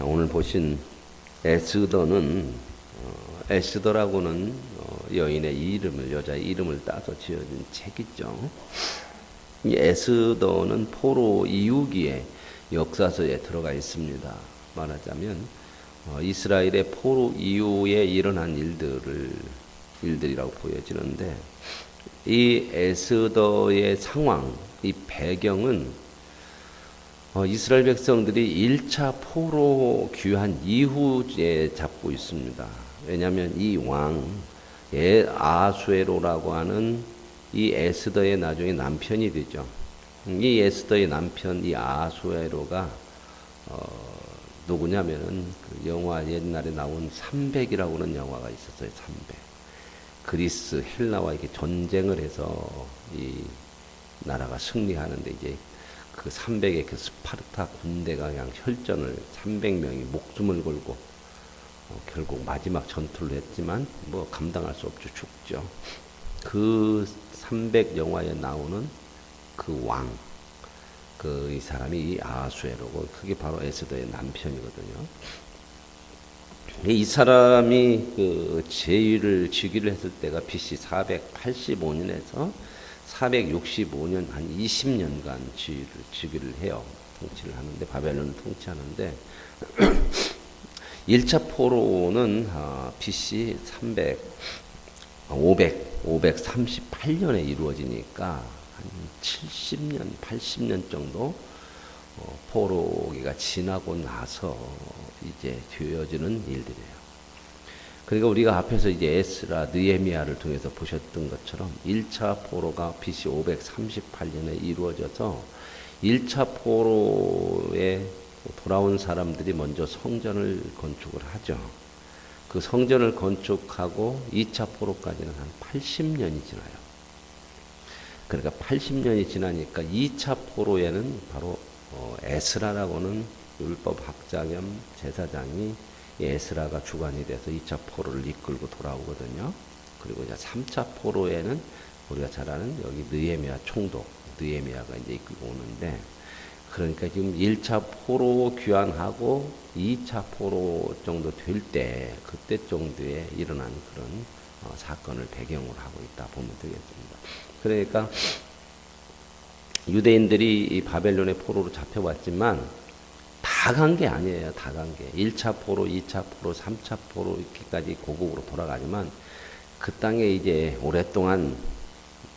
오늘 보신 에스더는 에스더라고는 여인의 이름을 여자의 이름을 따서 지어진 책이죠. 이 에스더는 포로 이후기에 역사서에 들어가 있습니다. 말하자면 이스라엘의 포로 이후에 일어난 일들이라고 보여지는데 이 에스더의 상황, 이 배경은 이스라엘 백성들이 1차 포로 귀환 이후에 잡고 있습니다. 왜냐하면 이 왕 아수에로라고 하는 이 에스더의 나중에 남편이 되죠. 이 에스더의 남편 이 아수에로가 누구냐면은 그 영화 옛날에 나온 300이라고 하는 영화가 있었어요. 300. 그리스 헬라와 이렇게 전쟁을 해서 이 나라가 승리하는데 이제 그 300의 그 스파르타 군대가 그냥 혈전을 300명이 목숨을 걸고 결국 마지막 전투를 했지만 뭐 감당할 수 없죠. 죽죠. 그 300 영화에 나오는 그 왕, 이 사람이 이 아수에로고 그게 바로 에스더의 남편이거든요. 이 사람이 그 제위를 즉위를 했을 때가 BC 485년에서 465년 한 20년간 즉위를 해요. 통치를 하는데 바벨론을 통치하는데 1차 포로는 BC 538년에 이루어지니까 한 70년, 80년 정도 포로기가 지나고 나서 이제 되어지는 일들이에요. 그러니까 우리가 앞에서 이제 에스라, 느헤미야를 통해서 보셨던 것처럼 1차 포로가 BC 538년에 이루어져서 1차 포로에 돌아온 사람들이 먼저 성전을 건축을 하죠. 그 성전을 건축하고 2차 포로까지는 한 80년이 지나요. 그러니까 80년이 지나니까 2차 포로에는 바로 에스라라고는 율법학자 겸 제사장이 에스라가 주관이 돼서 2차 포로를 이끌고 돌아오거든요. 그리고 이제 3차 포로에는 우리가 잘 아는 여기 느헤미야 총독, 느헤미야가 이제 이끌고 오는데 그러니까 지금 1차 포로 귀환하고 2차 포로 정도 될 때 그때 정도에 일어난 그런 사건을 배경으로 하고 있다 보면 되겠습니다. 그러니까 유대인들이 이 바벨론의 포로로 잡혀왔지만 다 간 게 아니에요. 다 간 게. 1차 포로, 2차 포로, 3차 포로 이렇게까지 고국으로 돌아가지만 그 땅에 이제 오랫동안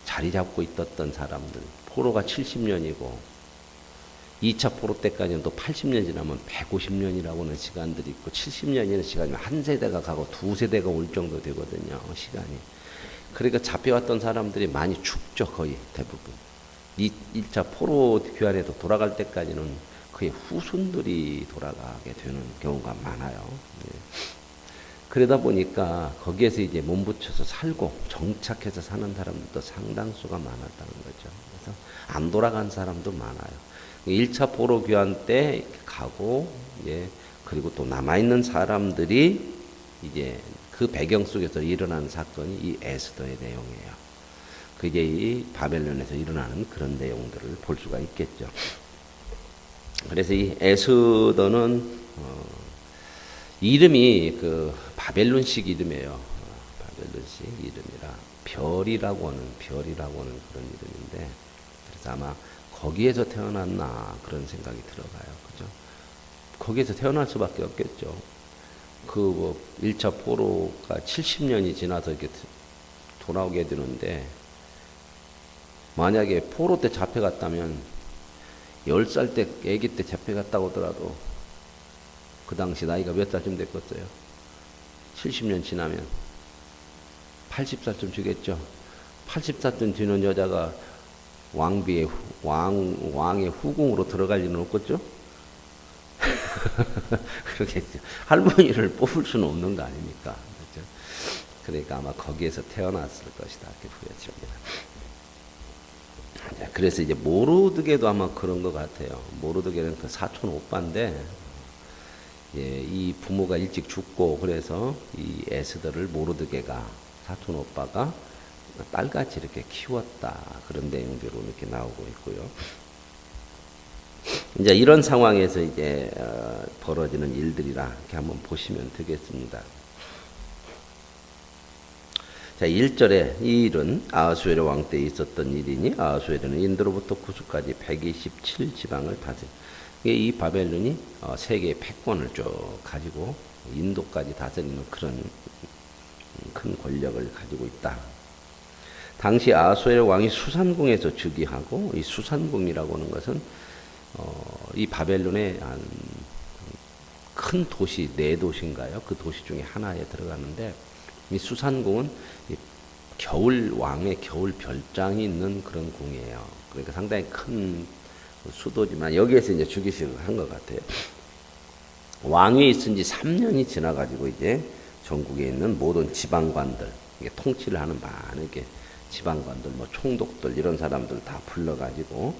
자리 잡고 있었던 사람들 포로가 70년이고 2차 포로 때까지는 또 80년 지나면 150년이라고 하는 시간들이 있고 70년이라는 시간이면 한 세대가 가고 두 세대가 올 정도 되거든요. 시간이. 그러니까 잡혀왔던 사람들이 많이 죽죠. 거의 대부분. 1차 포로 귀환에서 돌아갈 때까지는 그의 후손들이 돌아가게 되는 경우가 많아요. 그러다 보니까 거기에서 이제 몸붙여서 살고 정착해서 사는 사람들도 상당수가 많았다는 거죠. 그래서 안 돌아간 사람도 많아요. 1차 포로 귀환 때 가고, 그리고 또 남아있는 사람들이 이제 그 배경 속에서 일어난 사건이 이 에스더의 내용이에요. 그게 이 바벨론에서 일어나는 그런 내용들을 볼 수가 있겠죠. 그래서 이 에스더는 이름이 그 바벨론식 이름이에요. 바벨론식 이름이라 별이라고 하는 그런 이름인데 그래서 아마 거기에서 태어났나 그런 생각이 들어가요. 그죠? 거기에서 태어날 수밖에 없겠죠. 그 1차 포로가 70년이 지나서 이렇게 돌아오게 되는데 만약에 포로 때 잡혀갔다면 10살 때, 아기 때 잡혀갔다고 하더라도 그 당시 나이가 몇 살쯤 됐겠어요? 70년 지나면 80살쯤 주겠죠. 80살쯤 되는 여자가 왕의 후궁으로 들어갈 일은 없겠죠? 그러겠죠. 할머니를 뽑을 수는 없는 거 아닙니까? 그렇죠? 그러니까 아마 거기에서 태어났을 것이다. 이렇게 보여집니다. 그래서 이제 모르드게도 아마 그런 것 같아요. 모르드게는 그 사촌 오빠인데, 이 부모가 일찍 죽고 그래서 이 에스더를 모르드게가 사촌 오빠가 딸같이 이렇게 키웠다. 그런 내용대로 이렇게 나오고 있고요. 이제 이런 상황에서 이제 벌어지는 일들이라 이렇게 한번 보시면 되겠습니다. 자, 1절에 이 일은 아하수에르 왕 때에 있었던 일이니 아하수에르는 인도로부터 구스까지 127지방을 다스리. 이 바벨론이 세계의 패권을 쭉 가지고 인도까지 다스리는 그런 큰 권력을 가지고 있다. 당시 아하수에르 왕이 수산궁에서 즉위하고, 이 수산궁이라고 하는 것은 이 바벨론의 한 큰 도시, 네 도시인가요? 그 도시 중에 하나에 들어가는데, 이 수산궁은 겨울 왕의 겨울 별장이 있는 그런 궁이에요. 그러니까 상당히 큰 수도지만 여기에서 이제 즉위식을 한 것 같아요. 왕위 있은 지 3년이 지나가지고 이제 전국에 있는 모든 지방관들, 통치를 하는 많은 지방관들, 뭐 총독들 이런 사람들 다 불러가지고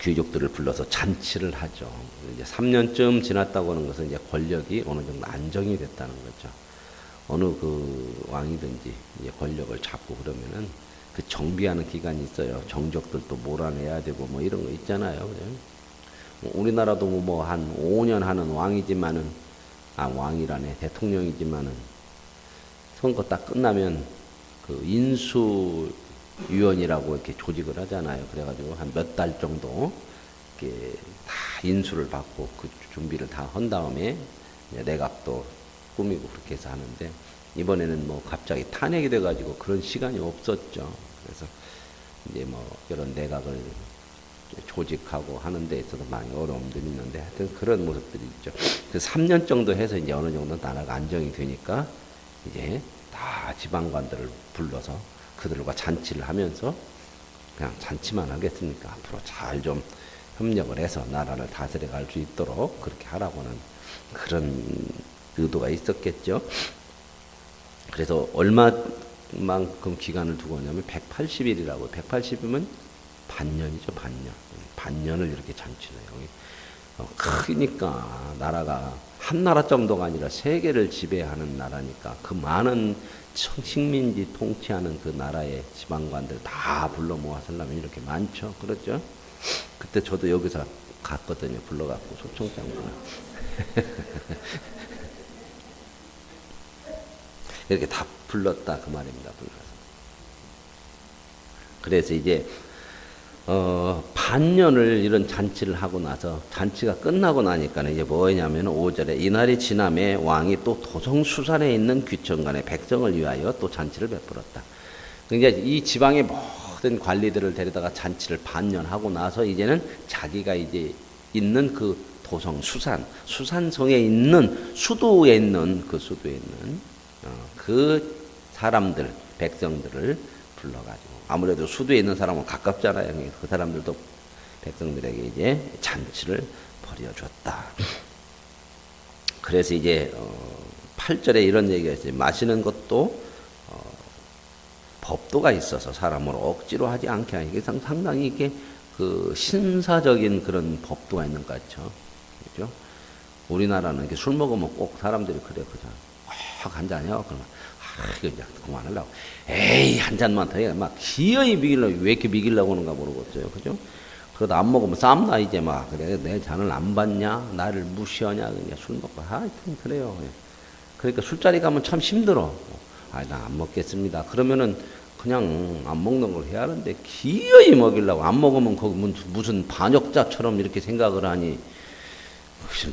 귀족들을 불러서 잔치를 하죠. 이제 3년쯤 지났다고 하는 것은 이제 권력이 어느 정도 안정이 됐다는 거죠. 어느 그 왕이든지 이제 권력을 잡고 그러면은 그 정비하는 기간이 있어요. 정적들도 몰아내야 되고 뭐 이런 거 있잖아요. 그죠? 우리나라도 뭐 한 5년 하는 왕이지만은, 왕이라네, 대통령이지만은 선거 딱 끝나면 그 인수위원이라고 이렇게 조직을 하잖아요. 그래가지고 한 몇 달 정도 이렇게 다 인수를 받고 그 준비를 다 한 다음에 내각도 꾸미고 그렇게 해서 하는데, 이번에는 뭐 갑자기 탄핵이 돼가지고 그런 시간이 없었죠. 그래서 이제 뭐 이런 내각을 조직하고 하는 데 있어서 많이 어려움들이 있는데, 하여튼 그런 모습들이 있죠. 그 3년 정도 해서 이제 어느 정도 나라가 안정이 되니까 이제 다 지방관들을 불러서 그들과 잔치를 하면서, 그냥 잔치만 하겠습니까? 앞으로 잘 좀 협력을 해서 나라를 다스려 갈 수 있도록 그렇게 하라고는 그런 의도가 있었겠죠. 그래서 얼마만큼 기간을 두고 하냐면 180일이라고. 180이면 반년이죠, 반년. 반년을 이렇게 잔치를 해요. 크니까 나라가 한 나라 정도가 아니라 세계를 지배하는 나라니까 그 많은 식민지 통치하는 그 나라의 지방관들 다 불러 모아서 하려면 이렇게 많죠. 그렇죠? 그때 저도 여기서 갔거든요. 불러갖고 소총장군을. 이렇게 다 불렀다 그 말입니다. 불러서. 그래서 이제 반년을 이런 잔치를 하고 나서, 잔치가 끝나고 나니까 이제 뭐냐면 5절에 이날이 지남에 왕이 또 도성수산에 있는 귀천간의 백성을 위하여 또 잔치를 베풀었다. 그러니까 이 지방의 모든 관리들을 데려다가 잔치를 반년 하고 나서 이제는 자기가 이제 있는 그 도성 수산성에 있는 수도에 있는 그 사람들, 백성들을 불러가지고, 아무래도 수도에 있는 사람은 가깝잖아요. 그 사람들도 백성들에게 이제 잔치를 벌여줬다. 그래서 이제 8절에 이런 얘기가 있어요. 마시는 것도 법도가 있어서 사람을 억지로 하지 않게 하니, 이게 상당히 이게 그 신사적인 그런 법도가 있는 것 같죠. 그죠? 우리나라는 이렇게 술 먹으면 꼭 사람들이 그래, 그죠? 꼭 한 잔이요. 그러면 이거 이제 그만하려고. 에이, 한 잔만 더 해. 막 기어이 미기려고, 왜 이렇게 미기려고 하는가 모르겠어요. 그죠? 그러다 안 먹으면 쌈나 이제 막, 그래, 내 잔을 안 받냐? 나를 무시하냐? 그냥 술 먹고, 하여튼 그래요. 그러니까 술자리 가면 참 힘들어. 나 안 먹겠습니다. 그러면은 그냥 안 먹는 걸 해야 하는데, 기어이 먹이려고. 안 먹으면 거기 무슨 반역자처럼 이렇게 생각을 하니,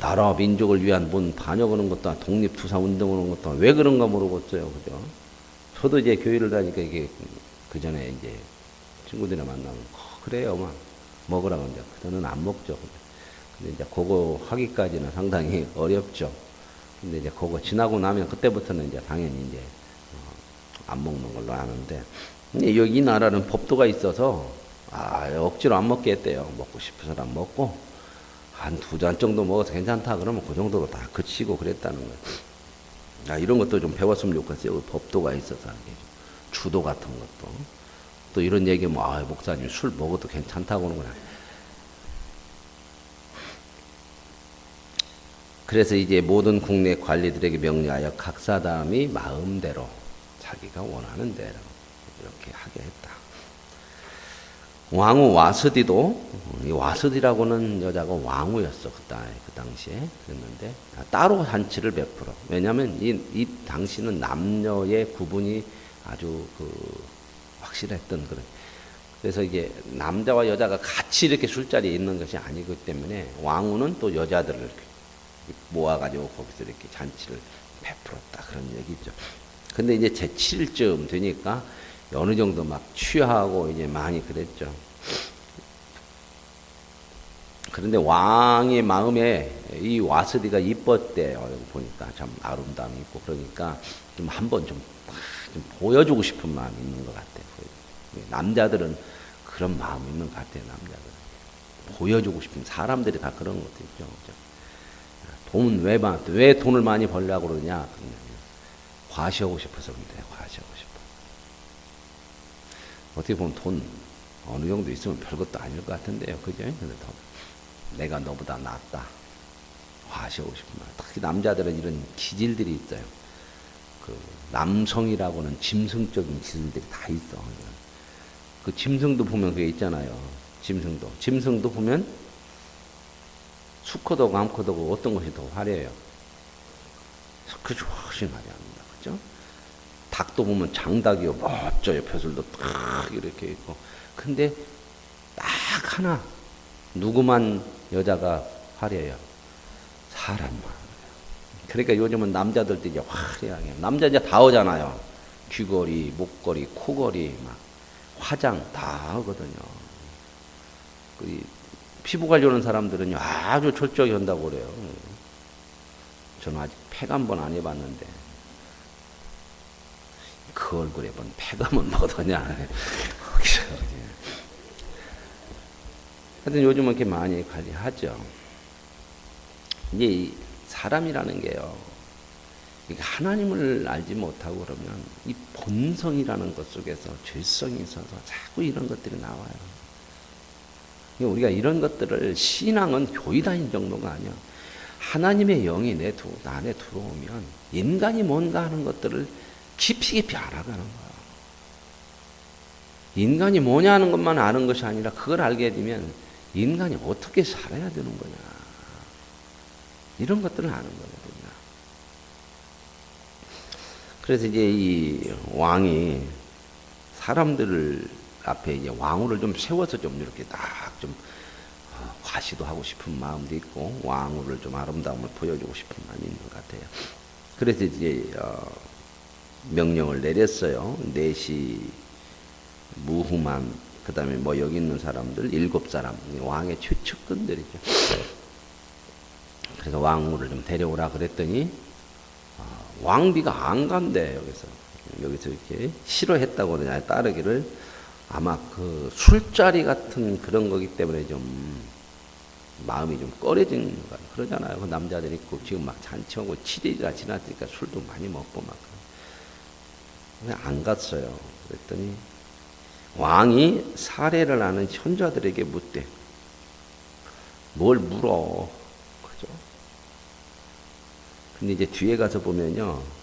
나라 민족을 위한 뭔 반역하는 것도 아니고 독립투사운동하는 것도 아니고 왜 그런가 모르겠어요. 그죠? 저도 이제 교회를 다니까 이게 그 전에 이제 친구들이나 만나면 그래요, 막 먹으라고 이제 저는 안 먹죠. 근데 이제 그거 하기까지는 상당히 어렵죠. 근데 이제 그거 지나고 나면 그때부터는 이제 당연히 이제 안 먹는 걸로 아는데, 근데 여기 이 나라는 법도가 있어서 억지로 안 먹게 했대요. 먹고 싶은 사람 먹고. 한 2잔 정도 먹어서 괜찮다 그러면 그 정도로 다 그치고 그랬다는 거예요. 이런 것도 좀 배웠으면 좋겠어요. 법도가 있어서. 주도 같은 것도. 또 이런 얘기 목사님 술 먹어도 괜찮다고 하는구나. 그래서 이제 모든 국내 관리들에게 명령하여 각 사람이 마음대로 자기가 원하는 대로 이렇게 하게 했다. 왕후 와스디도, 이 와스디라고는 여자가 왕후였어, 그 당시에. 그랬는데, 따로 잔치를 베풀어. 왜냐면 이 당시는 남녀의 구분이 아주 확실했던 그런. 그래서 이게 남자와 여자가 같이 이렇게 술자리에 있는 것이 아니기 때문에 왕후는 또 여자들을 모아가지고 거기서 이렇게 잔치를 베풀었다. 그런 얘기죠. 근데 이제 제7쯤 되니까 어느 정도 막 취하고 이제 많이 그랬죠. 그런데 왕의 마음에 이 와스디가 이뻤대요. 보니까 참 아름다움이 있고 그러니까 좀 한번 좀 보여주고 싶은 마음이 있는 것 같아요. 남자들은 그런 마음이 있는 것 같아요. 남자들은 보여주고 싶은, 사람들이 다 그런 것도 있죠. 돈 왜 돈을 많이 벌려고 그러냐? 과시하고 싶어서 그런데 과시하고 싶어. 어떻게 보면 돈 어느 정도 있으면 별것도 아닐 것 같은데요. 그죠? 근데 내가 너보다 낫다. 과시하고 싶은 말. 특히 남자들은 이런 기질들이 있어요. 남성이라고는 짐승적인 기질들이 다 있어. 그 짐승도 보면 그게 있잖아요. 짐승도 보면 수컷하고 암컷하고 어떤 것이 더 화려해요? 그죠? 훨씬 화려합니다. 그죠? 닭도 보면 장닭이요. 멋져요. 벼슬도 탁 이렇게 있고. 근데 딱 하나 누구만 여자가 화려해요? 사람만. 그러니까 요즘은 남자들도 이제 화려하게. 남자 이제 다 하잖아요. 귀걸이, 목걸이, 코걸이, 막 화장 다 하거든요. 피부 관리하는 사람들은 아주 철저하게 한다고 그래요. 저는 아직 팩 한 번 안 해봤는데 그 얼굴에 뭔 팩하면 뭐더냐. 하여튼 요즘은 이렇게 많이 관리하죠. 이제 이 사람이라는 게요. 하나님을 알지 못하고 그러면 이 본성이라는 것 속에서 죄성이 있어서 자꾸 이런 것들이 나와요. 우리가 이런 것들을, 신앙은 교회 다닌 정도가 아니야. 하나님의 영이 내 안에 들어오면 인간이 뭔가 하는 것들을 깊이 알아가는 거야. 인간이 뭐냐 하는 것만 아는 것이 아니라 그걸 알게 되면 인간이 어떻게 살아야 되는 거냐. 이런 것들을 아는 거거든요. 그래서 이제 이 왕이 사람들을 앞에 이제 왕후를 좀 세워서 좀 이렇게 딱 좀 과시도 하고 싶은 마음도 있고, 왕후를 좀 아름다움을 보여주고 싶은 마음이 있는 것 같아요. 그래서 이제 명령을 내렸어요. 넷이 무후만, 그 다음에 뭐 여기 있는 사람들 7사람, 왕의 최측근들이죠. 그래서 왕후를 좀 데려오라 그랬더니 왕비가 안 간대. 여기서 이렇게 싫어했다고 그러냐, 따르기를. 아마 그 술자리 같은 그런 거기 때문에 좀 마음이 좀 꺼려진 거 그러잖아요. 그 남자들이 있고 지금 막 잔치하고 7일이나 지났으니까 술도 많이 먹고 막. 안 갔어요. 그랬더니 왕이 사례를 아는 현자들에게 묻대. 뭘 물어. 그죠? 근데 이제 뒤에 가서 보면요.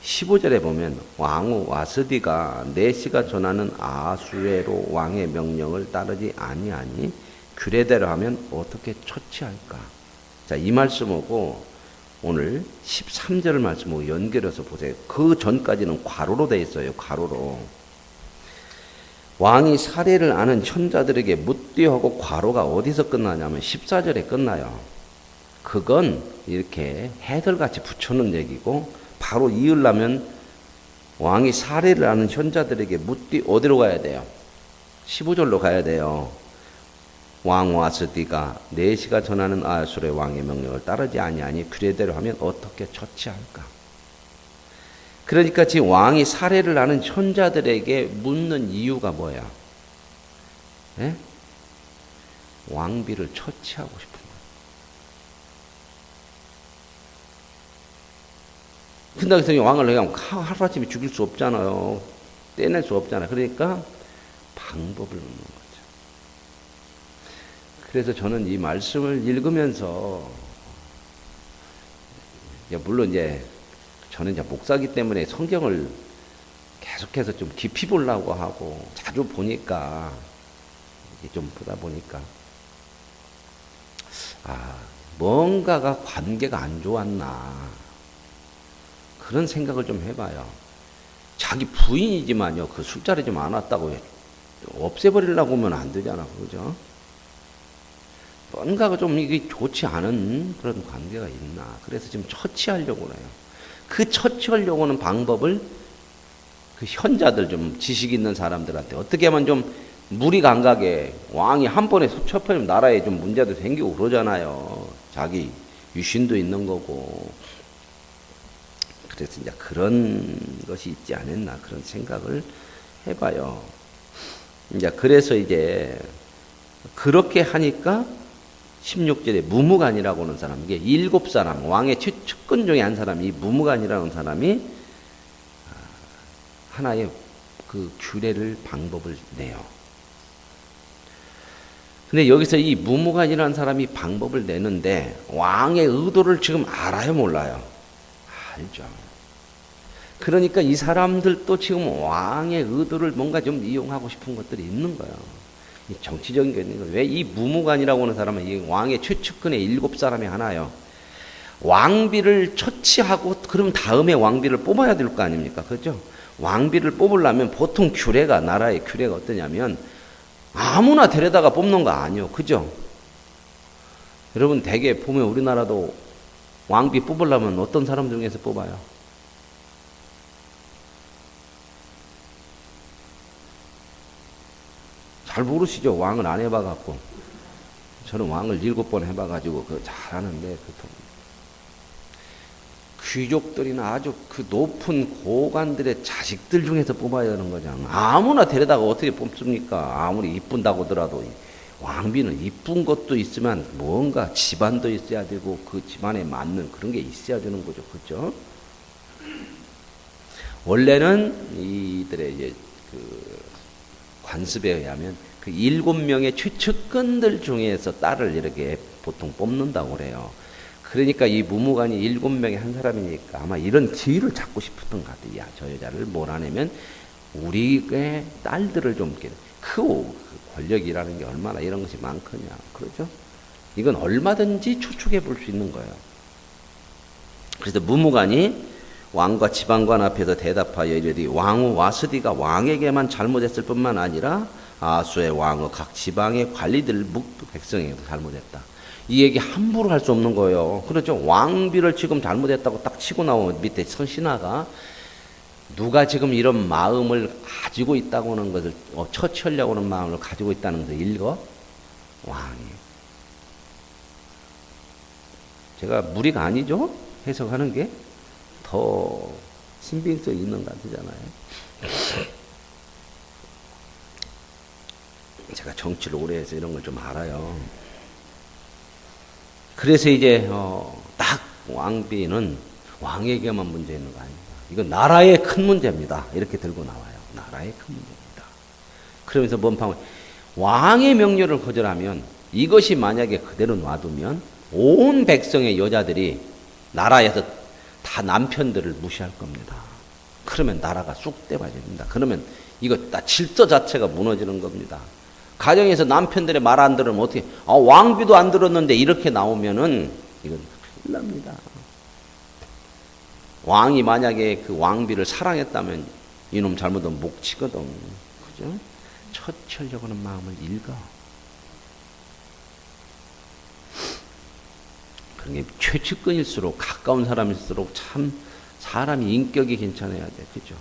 15절에 보면 왕후 와스디가 내시가 전하는 아수에로 왕의 명령을 따르지 아니하니 규례대로 하면 어떻게 처치할까? 자, 이 말씀하고 오늘 13절 말씀하고 연결해서 보세요. 그 전까지는 괄호로 되어 있어요. 괄호로. 왕이 사례를 아는 현자들에게 묻되 하고 괄호가 어디서 끝나냐면 14절에 끝나요. 그건 이렇게 해들같이 붙여놓은 얘기고, 바로 이으려면 왕이 사례를 아는 현자들에게 묻되 어디로 가야 돼요? 15절로 가야 돼요. 왕 와스디가 내시가 전하는 아수르의 왕의 명령을 따르지 아니하니 규례대로 하면 어떻게 처치할까? 그러니까 지금 왕이 사례를 아는 현자들에게 묻는 이유가 뭐야? 예? 왕비를 처치하고 싶은 거야. 근데 그래서 왕을 그냥 하루아침에 죽일 수 없잖아요. 떼낼 수 없잖아요. 그러니까 방법을 묻는 거죠. 그래서 저는 이 말씀을 읽으면서, 물론 이제 저는 이제 목사기 때문에 성경을 계속해서 좀 깊이 보려고 하고 자주 보니까 좀 보다 보니까 뭔가가 관계가 안 좋았나 그런 생각을 좀 해봐요. 자기 부인이지만요, 그 술자리 좀 안 왔다고 없애버리려고 하면 안 되잖아, 그죠? 뭔가가 좀 이게 좋지 않은 그런 관계가 있나. 그래서 지금 처치하려고 그래요. 그 처치하려고 하는 방법을 그 현자들 좀 지식 있는 사람들한테 어떻게 하면 좀 무리가 안 가게 왕이 한 번에 첩하면 나라에 좀 문제도 생기고 그러잖아요. 자기 유신도 있는 거고. 그래서 이제 그런 것이 있지 않았나 그런 생각을 해봐요. 이제 그래서 이제 그렇게 하니까 16절에 무무간이라고 하는 사람, 이게 7사람, 왕의 측근 중에 한 사람이, 이 무무간이라는 사람이 하나의 그 규례를, 방법을 내요. 근데 여기서 이 무무간이라는 사람이 방법을 내는데, 왕의 의도를 지금 알아요, 몰라요? 알죠. 그러니까 이 사람들도 지금 왕의 의도를 뭔가 좀 이용하고 싶은 것들이 있는 거예요. 이 정치적인 게 있는 거예요. 왜 이 무무간이라고 하는 사람은 이 왕의 최측근의 7사람이 하나요. 왕비를 처치하고 그럼 다음에 왕비를 뽑아야 될 거 아닙니까? 그죠? 왕비를 뽑으려면 보통 규례가, 나라의 규례가 어떠냐면 아무나 데려다가 뽑는 거 아니요. 그죠? 여러분 대개 보면 우리나라도 왕비 뽑으려면 어떤 사람 중에서 뽑아요? 잘 모르시죠? 왕을 안 해봐갖고. 저는 왕을 7번 해봐가지고 그거 잘하는데, 귀족들이나 아주 그 높은 고관들의 자식들 중에서 뽑아야 하는 거잖아. 아무나 데려다가 어떻게 뽑습니까? 아무리 이쁜다고 하더라도 왕비는 이쁜 것도 있으면 뭔가 집안도 있어야 되고 그 집안에 맞는 그런 게 있어야 되는 거죠. 그렇죠? 원래는 이들의 이제 그 관습에 의하면 그 7명의 최측근들 중에서 딸을 이렇게 보통 뽑는다고 그래요. 그러니까 이 무무간이 7명의 한 사람이니까 아마 이런 기회를 잡고 싶었던 것 같아요. 야, 저 여자를 몰아내면 우리의 딸들을 좀 그 권력이라는 게 얼마나 이런 것이 많거냐. 그렇죠? 이건 얼마든지 추측해 볼 수 있는 거예요. 그래서 무무간이 왕과 지방관 앞에서 대답하여 이르되 왕후 와스디가 왕에게만 잘못했을 뿐만 아니라 아수의 왕후 각 지방의 관리들 묵도 백성에게도 잘못했다. 이 얘기 함부로 할 수 없는 거예요. 그렇죠? 왕비를 지금 잘못했다고 딱 치고 나오면 밑에 신하가 누가 지금 이런 마음을 가지고 있다고 하는 것을 처치하려고 하는 마음을 가지고 있다는 것을 읽어? 왕이. 제가 무리가 아니죠? 해석하는 게 더 신빙성이 있는 것 같잖아요. 제가 정치를 오래 해서 이런 걸 좀 알아요. 그래서 이제 딱 왕비는 왕에게만 문제 있는 거 아닙니다. 이건 나라의 큰 문제입니다. 이렇게 들고 나와요. 나라의 큰 문제입니다. 그러면서 뭔 왕의 명령을 거절하면 이것이 만약에 그대로 놔두면 온 백성의 여자들이 나라에서 다 남편들을 무시할 겁니다. 그러면 나라가 쑥 떼봐집니다. 그러면 이거 다 질서 자체가 무너지는 겁니다. 가정에서 남편들의 말 안 들으면 어떻게, 왕비도 안 들었는데 이렇게 나오면은 이건 큰일 납니다. 왕이 만약에 그 왕비를 사랑했다면 이놈 잘못하면 목 치거든. 그죠? 처치하려고 하는 마음을 읽어. 그게 최측근일수록 가까운 사람일수록 참 사람이 인격이 괜찮아야 돼. 그죠?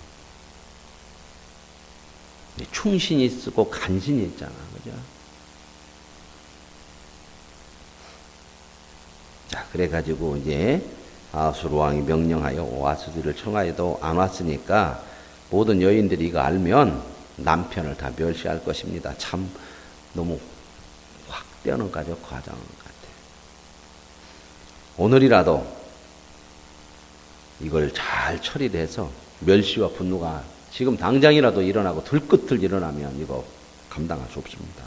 충신이 있고 간신이 있잖아. 그죠? 자, 그래가지고 이제 아수르 왕이 명령하여 와수디를 청하여도 안 왔으니까 모든 여인들이 이거 알면 남편을 다 멸시할 것입니다. 참 너무 확 떼어놓은 과정. 오늘이라도 이걸 잘 처리를 해서 멸시와 분노가 지금 당장이라도 일어나고 들끝을 일어나면 이거 감당할 수 없습니다.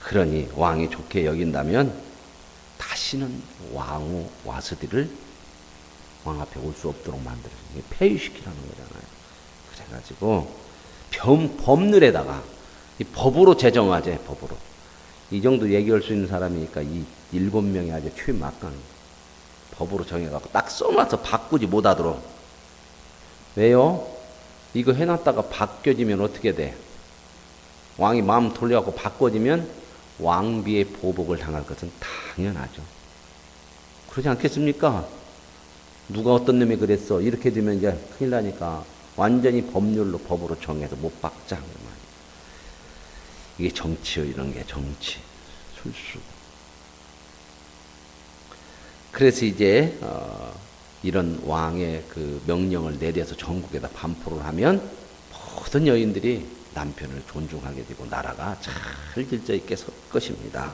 그러니 왕이 좋게 여긴다면 다시는 왕후 와스디를 왕 앞에 올 수 없도록 만들어서 폐위시키라는 거잖아요. 그래가지고 법률에다가 이 법으로 제정하재. 법으로. 이 정도 얘기할 수 있는 사람이니까 이 7명이 아주 최막강 법으로 정해갖고 딱 써놔서 바꾸지 못하도록. 왜요? 이거 해놨다가 바뀌어지면 어떻게 돼? 왕이 마음 돌려갖고 바꿔지면 왕비의 보복을 당할 것은 당연하죠. 그러지 않겠습니까? 누가 어떤 놈이 그랬어. 이렇게 되면 이제 큰일 나니까 완전히 법률로 법으로 정해서 못 박자. 이게 정치요. 이런 게 정치. 술수. 그래서 이제 이런 왕의 그 명령을 내려서 전국에다 반포를 하면 모든 여인들이 남편을 존중하게 되고 나라가 잘 질서 있게 설 것입니다.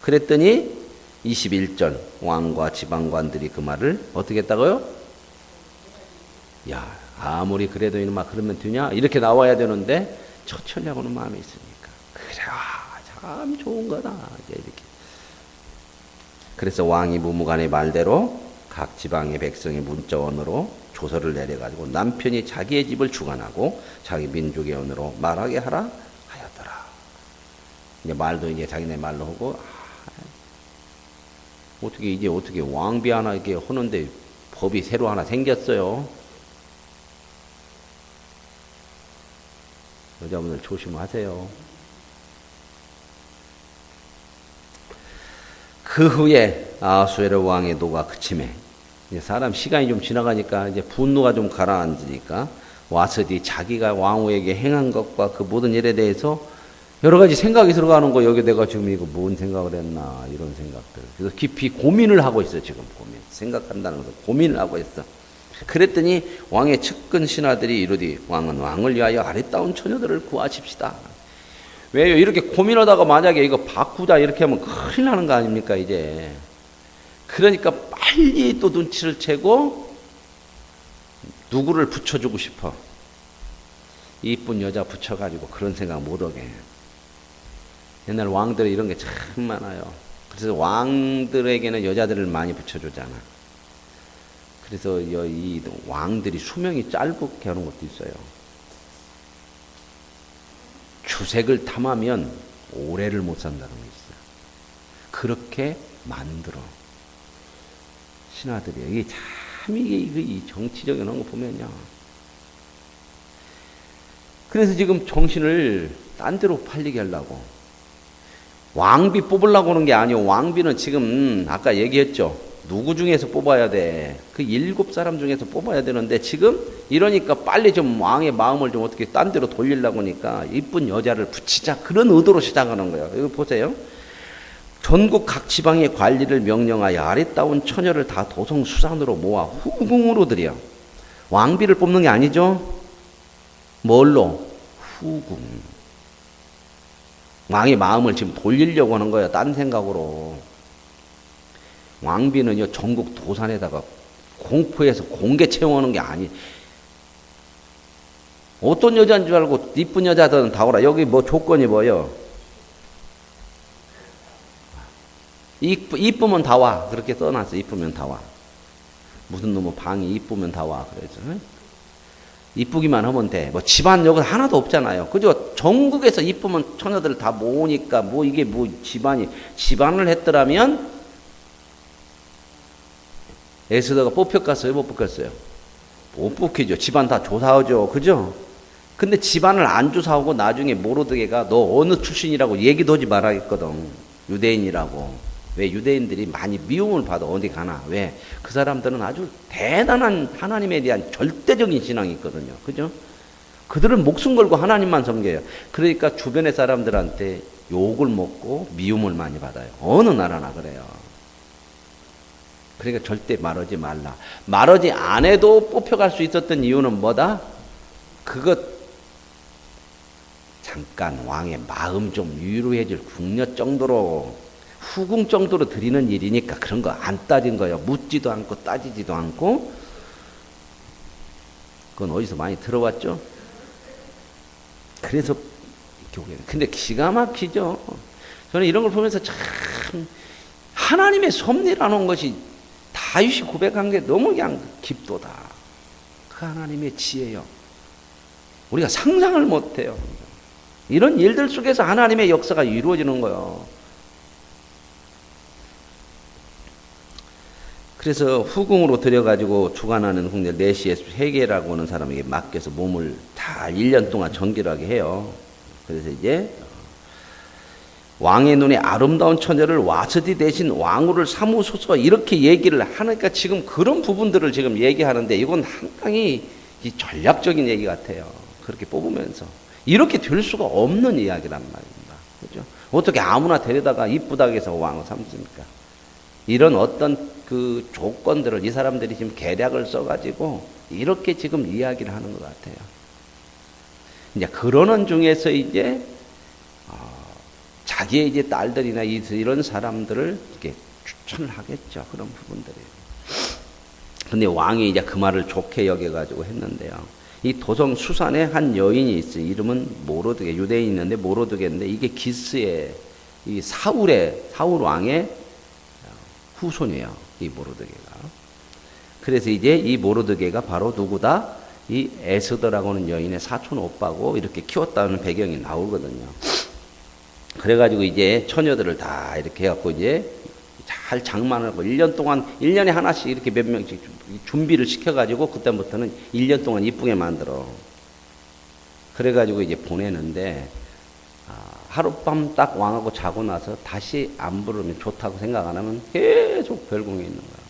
그랬더니 21절 왕과 지방관들이 그 말을 어떻게 했다고요? 야, 아무리 그래도 이놈아 그러면 되냐? 이렇게 나와야 되는데 처철하고는 마음이 있으니까 그래, 참 좋은 거다. 이제 이렇게. 그래서 왕이 무무간의 말대로 각 지방의 백성의 문자원으로 조서를 내려가지고 남편이 자기의 집을 주관하고 자기 민족의 언어로 말하게 하라 하였더라. 이제 말도 이제 자기네 말로 하고 어떻게 왕비 하나 이렇게 하는데 법이 새로 하나 생겼어요. 여자분들 조심하세요. 그 후에 아수에르 왕의 노가 그침에 이제 사람 시간이 좀 지나가니까 이제 분노가 좀 가라앉으니까 와서디 자기가 왕후에게 행한 것과 그 모든 일에 대해서 여러 가지 생각이 들어가는 거. 여기 내가 지금 이거 뭔 생각을 했나 이런 생각들. 그래서 깊이 고민을 하고 있어. 지금 생각한다는 것은 고민을 하고 있어. 그랬더니 왕의 측근 신하들이 이르되 왕은 왕을 위하여 아리따운 처녀들을 구하십시다. 왜요? 이렇게 고민하다가 만약에 이거 바꾸자 이렇게 하면 큰일 나는 거 아닙니까 이제. 그러니까 빨리 또 눈치를 채고 누구를 붙여주고 싶어. 이쁜 여자 붙여가지고 그런 생각 못하게. 옛날 왕들이 이런 게 참 많아요. 그래서 왕들에게는 여자들을 많이 붙여주잖아. 그래서 이 왕들이 수명이 짧게 하는 것도 있어요. 주색을 탐하면 오래를 못 산다는 게 있어요. 그렇게 만들어. 신하들이. 이게 참 이 정치적인 거 보면요. 그래서 지금 정신을 딴 데로 팔리게 하려고. 왕비 뽑으려고 하는 게 아니고 왕비는 지금 아까 얘기했죠. 누구 중에서 뽑아야 돼? 그 7사람 중에서 뽑아야 되는데 지금 이러니까 빨리 좀 왕의 마음을 좀 어떻게 딴 데로 돌리려고 하니까 이쁜 여자를 붙이자. 그런 의도로 시작하는 거예요. 이거 보세요. 전국 각 지방의 관리를 명령하여 아리따운 처녀를 다 도성수산으로 모아 후궁으로 들여. 왕비를 뽑는 게 아니죠. 뭘로? 후궁. 왕의 마음을 지금 돌리려고 하는 거예요. 딴 생각으로. 왕비는요, 전국 도산에다가 공포해서 공개 채용하는 게 아니. 어떤 여자인 줄 알고 이쁜 여자들은 다 오라. 여기 뭐 조건이 뭐예요? 이쁘면 다 와. 그렇게 써놨어. 이쁘면 다 와. 무슨 놈의 방이 이쁘면 다 와. 그래서. 이쁘기만 하면 돼. 뭐 집안 여기 하나도 없잖아요. 그죠? 전국에서 이쁘면 처녀들 다 모으니까 뭐 이게 뭐 집안을 했더라면 에스더가 뽑혔겠어요? 못 뽑혔어요? 못 뽑히죠. 집안 다 조사하죠. 그죠? 근데 집안을 안 조사하고 나중에 모로드게가 너 어느 출신이라고 얘기도 하지 말아야겠거든. 유대인이라고. 왜? 유대인들이 많이 미움을 받아. 어디 가나. 왜? 그 사람들은 아주 대단한 하나님에 대한 절대적인 신앙이 있거든요. 그죠? 그들은 목숨 걸고 하나님만 섬겨요. 그러니까 주변의 사람들한테 욕을 먹고 미움을 많이 받아요. 어느 나라나 그래요. 그러니까 절대 말하지 말라. 말하지 안 해도 뽑혀갈 수 있었던 이유는 뭐다? 그것 잠깐 왕의 마음 좀 위로해줄 궁녀 정도로 후궁 정도로 드리는 일이니까 그런 거 안 따진 거예요. 묻지도 않고 따지지도 않고. 그건 어디서 많이 들어왔죠? 그래서 근데 기가 막히죠. 저는 이런 걸 보면서 참 하나님의 섭리라는 것이 다윗이 고백한 게 너무 그냥 깊도다. 그 하나님의 지혜요. 우리가 상상을 못해요. 이런 일들 속에서 하나님의 역사가 이루어지는 거예요. 그래서 후궁으로 들여가지고 주관하는 궁녀 내시의 회계라고 하는 사람에게 맡겨서 몸을 다 1년 동안 정결하게 해요. 그래서 이제 왕의 눈에 아름다운 처녀를 와스디 대신 왕후를 삼으소서 이렇게 얘기를 하니까 지금 그런 부분들을 지금 얘기하는데 이건 상당히 전략적인 얘기 같아요. 그렇게 뽑으면서 이렇게 될 수가 없는 이야기란 말입니다. 그죠? 어떻게 아무나 데려다가 이쁘다고 해서 왕을 삼습니까? 이런 어떤 그 조건들을 이 사람들이 지금 계략을 써가지고 이렇게 지금 이야기를 하는 것 같아요. 이제 그러는 중에서 이제 자기의 이제 딸들이나 이런 사람들을 이렇게 추천을 하겠죠. 그런 부분들이. 근데 왕이 이제 그 말을 좋게 여겨가지고 했는데요. 이 도성 수산에 한 여인이 있어요. 이름은 모로드게, 유대인이 있는데 모로드게인데 이게 기스의 이 사울 왕의 후손이에요. 이 모로드게가. 그래서 이제 이 모로드게가 바로 누구다? 이 에스더라고 하는 여인의 사촌 오빠고 이렇게 키웠다는 배경이 나오거든요. 그래가지고 이제 처녀들을 다 이렇게 해갖고 이제 잘 장만을 하고 1년 동안 1년에 하나씩 이렇게 몇 명씩 준비를 시켜가지고 그때부터는 1년 동안 이쁘게 만들어. 그래가지고 이제 보내는데 하룻밤 딱 왕하고 자고 나서 다시 안 부르면 좋다고 생각 안 하면 계속 별궁에 있는 거야.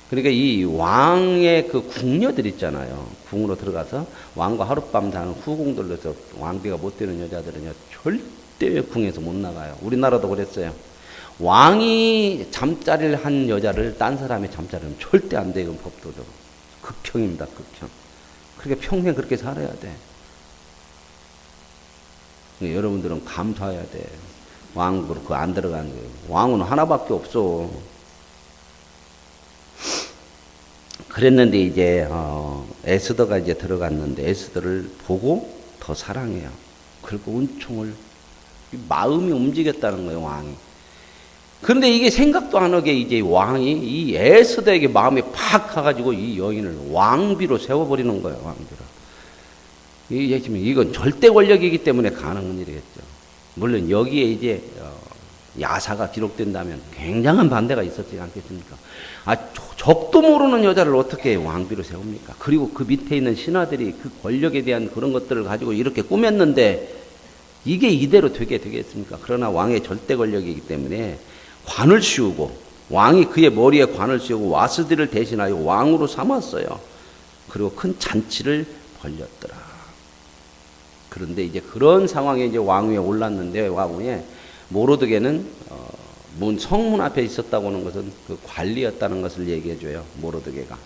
그러니까 이 왕의 그 궁녀들 있잖아요. 궁으로 들어가서 왕과 하룻밤 자는 후궁들로서 왕비가 못 되는 여자들은요 절대 궁에서 못 나가요. 우리나라도 그랬어요. 왕이 잠자리를 한 여자를 딴 사람의 잠자리는 절대 안 돼. 이건 법도적으로 극형입니다. 극형. 그러니까 평생 그렇게 살아야 돼. 여러분들은 감사해야 돼. 왕 그렇고 안 들어가는 거예요. 왕은 하나밖에 없어. 그랬는데 이제 에스더가 이제 들어갔는데 에스더를 보고 더 사랑해요. 그리고 은총을 마음이 움직였다는 거예요. 왕이. 그런데 이게 생각도 안 하게 이제 왕이 이 에스더에게 마음이 팍 가가지고 이 여인을 왕비로 세워버리는 거예요. 왕비로. 이건 절대 권력이기 때문에 가능한 일이겠죠. 물론 여기에 이제 야사가 기록된다면 굉장한 반대가 있었지 않겠습니까? 적도 모르는 여자를 어떻게 왕비로 세웁니까? 그리고 그 밑에 있는 신하들이 그 권력에 대한 그런 것들을 가지고 이렇게 꾸몄는데 이게 이대로 되겠습니까? 그러나 왕의 절대 권력이기 때문에 관을 씌우고 왕이 그의 머리에 관을 씌우고 와스디를 대신하여 왕으로 삼았어요. 그리고 큰 잔치를 벌였더라. 그런데 이제 그런 상황에 이제 왕위에 올랐는데 왕위에 모로드게는 성문 앞에 있었다고 하는 것은 그 관리였다는 것을 얘기해 줘요. 모로드게가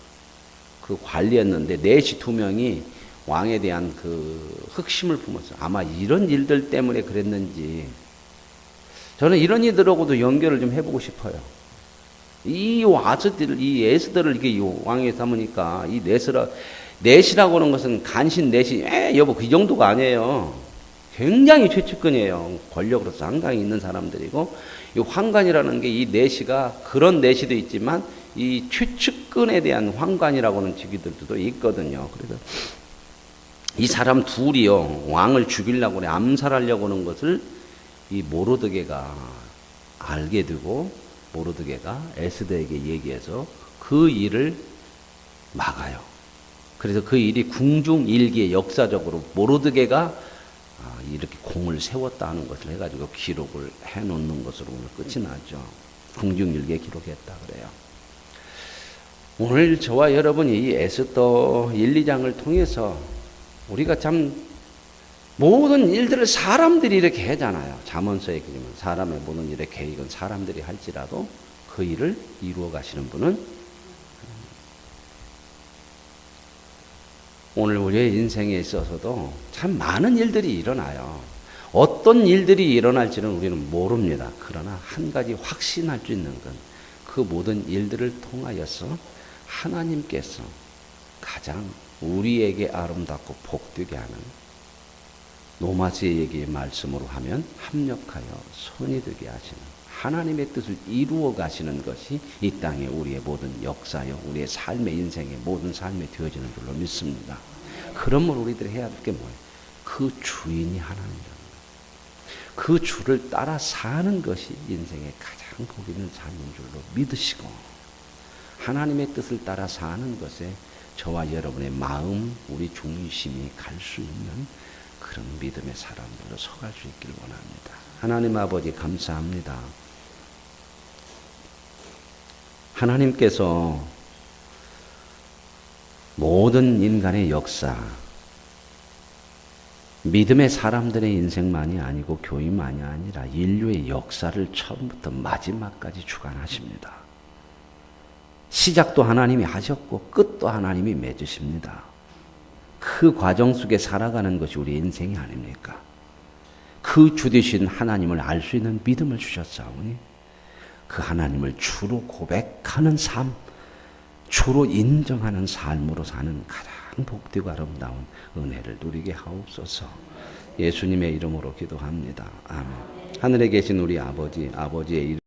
그 관리였는데 내시 2명이 왕에 대한 그 흑심을 품었어요. 아마 이런 일들 때문에 그랬는지 저는 이런 이들하고도 연결을 좀 해보고 싶어요. 이 와스들을 이 에스더를 이게 왕에 삼으니까 이 넷이라고 하는 것은 간신 넷이 여보 그 정도가 아니에요. 굉장히 최측근이에요. 권력으로 상당히 있는 사람들이고 이 황관이라는 게 이 넷이가 그런 넷이도 있지만 이 최측근에 대한 황관이라고 하는 직위들도 있거든요. 그래서 이 사람 둘이요 왕을 죽이려고 그래 암살하려고 하는 것을 이 모로드게가 알게 되고 모로드게가 에스더에게 얘기해서 그 일을 막아요. 그래서 그 일이 궁중일기에 역사적으로 모로드게가 이렇게 공을 세웠다 하는 것을 해가지고 기록을 해놓는 것으로 오늘 끝이 나죠. 궁중일기에 기록했다 그래요. 오늘 저와 여러분이 이 에스더 1, 2장을 통해서 우리가 참 모든 일들을 사람들이 이렇게 하잖아요. 잠언서에 그러면 사람의 모든 일의 계획은 사람들이 할지라도 그 일을 이루어 가시는 분은 오늘 우리의 인생에 있어서도 참 많은 일들이 일어나요. 어떤 일들이 일어날지는 우리는 모릅니다. 그러나 한 가지 확신할 수 있는 건 그 모든 일들을 통하여서 하나님께서 가장 우리에게 아름답고 복되게 하는 노마스의 얘기의 말씀으로 하면 합력하여 선이 되게 하시는 하나님의 뜻을 이루어 가시는 것이 이 땅에 우리의 모든 역사요 우리의 삶의 인생의 모든 삶에 되어지는 줄로 믿습니다. 그러므로 우리들이 해야 될 게 뭐예요? 그 주인이 하나님이라는 거예요. 그 주를 따라 사는 것이 인생의 가장 복 있는 삶인 줄로 믿으시고 하나님의 뜻을 따라 사는 것에 저와 여러분의 마음, 우리 중심이 갈 수 있는 그런 믿음의 사람들로 서갈 수 있기를 원합니다. 하나님 아버지 감사합니다. 하나님께서 모든 인간의 역사, 믿음의 사람들의 인생만이 아니고 교회만이 아니라 인류의 역사를 처음부터 마지막까지 주관하십니다. 시작도 하나님이 하셨고 끝도 하나님이 맺으십니다. 그 과정 속에 살아가는 것이 우리 인생이 아닙니까? 그 주 되신 하나님을 알 수 있는 믿음을 주셨사오니 그 하나님을 주로 고백하는 삶, 주로 인정하는 삶으로 사는 가장 복되고 아름다운 은혜를 누리게 하옵소서. 예수님의 이름으로 기도합니다. 아멘. 하늘에 계신 우리 아버지, 아버지의 이름